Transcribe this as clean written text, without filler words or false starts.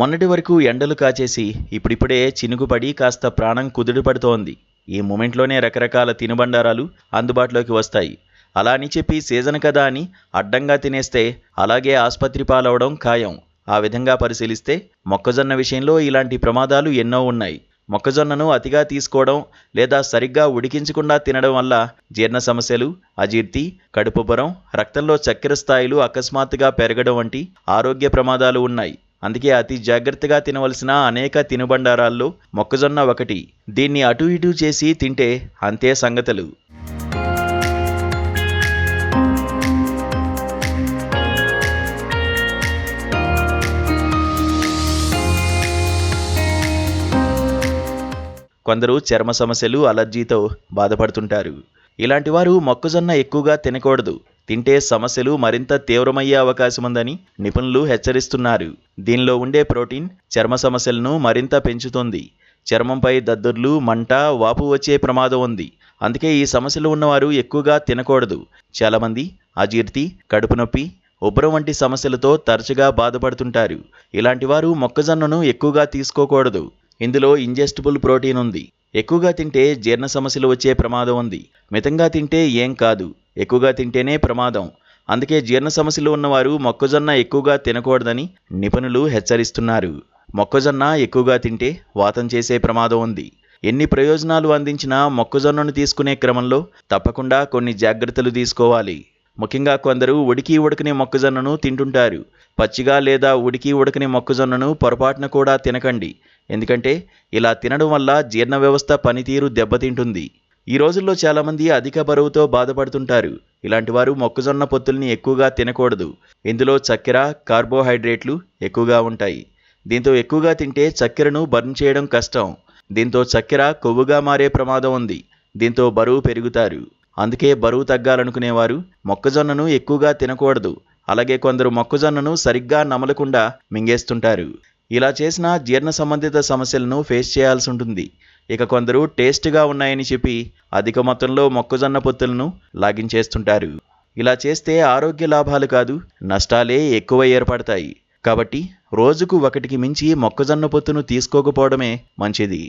మొన్నటి వరకు ఎండలు కాచేసి ఇప్పుడిప్పుడే చినుకుపడి కాస్త ప్రాణం కుదుటపడుతోంది. ఈ మూమెంట్లోనే రకరకాల తినుబండారాలు అందుబాటులోకి వస్తాయి. అలా అని చెప్పి సీజన్ కదా అని అడ్డంగా తినేస్తే అలాగే ఆస్పత్రి పాలవడం ఖాయం. ఆ విధంగా పరిశీలిస్తే మొక్కజొన్న విషయంలో ఇలాంటి ప్రమాదాలు ఎన్నో ఉన్నాయి. మొక్కజొన్నను అతిగా తీసుకోవడం లేదా సరిగ్గా ఉడికించకుండా తినడం వల్ల జీర్ణ సమస్యలు, అజీర్తి, కడుపుబ్బరం, రక్తంలో చక్కెర స్థాయిలు అకస్మాత్తుగా పెరగడం వంటి ఆరోగ్య ప్రమాదాలు ఉన్నాయి. అందుకే అతి జాగ్రత్తగా తినవలసిన అనేక తినుబండారాల్లో మొక్కజొన్న ఒకటి. దీన్ని అటు ఇటు చేసి తింటే అంతే సంగతులు. కొందరు చర్మ సమస్యలు, అలర్జీతో బాధపడుతుంటారు. ఇలాంటి వారు మొక్కజొన్న ఎక్కువగా తినకూడదు. తింటే సమస్యలు మరింత తీవ్రమయ్యే అవకాశముందని నిపుణులు హెచ్చరిస్తున్నారు. దీనిలో ఉండే ప్రోటీన్ చర్మ సమస్యలను మరింత పెంచుతుంది. చర్మంపై దద్దుర్లు, మంట, వాపు వచ్చే ప్రమాదం ఉంది. అందుకే ఈ సమస్యలు ఉన్నవారు ఎక్కువగా తినకూడదు. చాలామంది అజీర్తి, కడుపు నొప్పి, ఉబ్బరం వంటి సమస్యలతో తరచుగా బాధపడుతుంటారు. ఇలాంటి వారు మొక్కజొన్నను ఎక్కువగా తీసుకోకూడదు. ఇందులో ఇంజెస్టిబుల్ ప్రోటీన్ ఉంది. ఎక్కువగా తింటే జీర్ణ సమస్యలు వచ్చే ప్రమాదం ఉంది. మితంగా తింటే ఏం కాదు, ఎక్కువగా తింటేనే ప్రమాదం. అందుకే జీర్ణ సమస్యలు ఉన్నవారు మొక్కజొన్న ఎక్కువగా తినకూడదని నిపుణులు హెచ్చరిస్తున్నారు. మొక్కజొన్న ఎక్కువగా తింటే వాతం చేసే ప్రమాదం ఉంది. ఎన్ని ప్రయోజనాలు అందించినా మొక్కజొన్నను తీసుకునే క్రమంలో తప్పకుండా కొన్ని జాగ్రత్తలు తీసుకోవాలి. ముఖ్యంగా కొందరు ఉడికి ఉడకని మొక్కజొన్నను తింటుంటారు. పచ్చిగా లేదా ఉడికి ఉడకని మొక్కజొన్నను పొరపాటున కూడా తినకండి. ఎందుకంటే ఇలా తినడం వల్ల జీర్ణ వ్యవస్థ పనితీరు దెబ్బతింటుంది. ఈ రోజుల్లో చాలామంది అధిక బరువుతో బాధపడుతుంటారు. ఇలాంటి వారు మొక్కజొన్న పొత్తుల్ని ఎక్కువగా తినకూడదు. ఇందులో చక్కెర, కార్బోహైడ్రేట్లు ఎక్కువగా ఉంటాయి. దీంతో ఎక్కువగా తింటే చక్కెరను బర్న్ చేయడం కష్టం. దీంతో చక్కెర కొవ్వుగా మారే ప్రమాదం ఉంది. దీంతో బరువు పెరుగుతారు. అందుకే బరువు తగ్గాలనుకునేవారు మొక్కజొన్నను ఎక్కువగా తినకూడదు. అలాగే కొందరు మొక్కజొన్నను సరిగ్గా నమలకుండా మింగేస్తుంటారు. ఇలా చేసిన జీర్ణ సంబంధిత సమస్యలను ఫేస్ చేయాల్సి ఉంటుంది. ఇక కొందరు టేస్ట్గా ఉన్నాయని చెప్పి అధిక మొత్తంలో మొక్కజొన్న పొత్తులను లాగించేస్తుంటారు. ఇలా చేస్తే ఆరోగ్య లాభాలు కాదు, నష్టాలే ఎక్కువ ఏర్పడతాయి. కాబట్టి రోజుకు ఒకటికి మించి మొక్కజొన్న పొత్తును తీసుకోకపోవడమే మంచిది.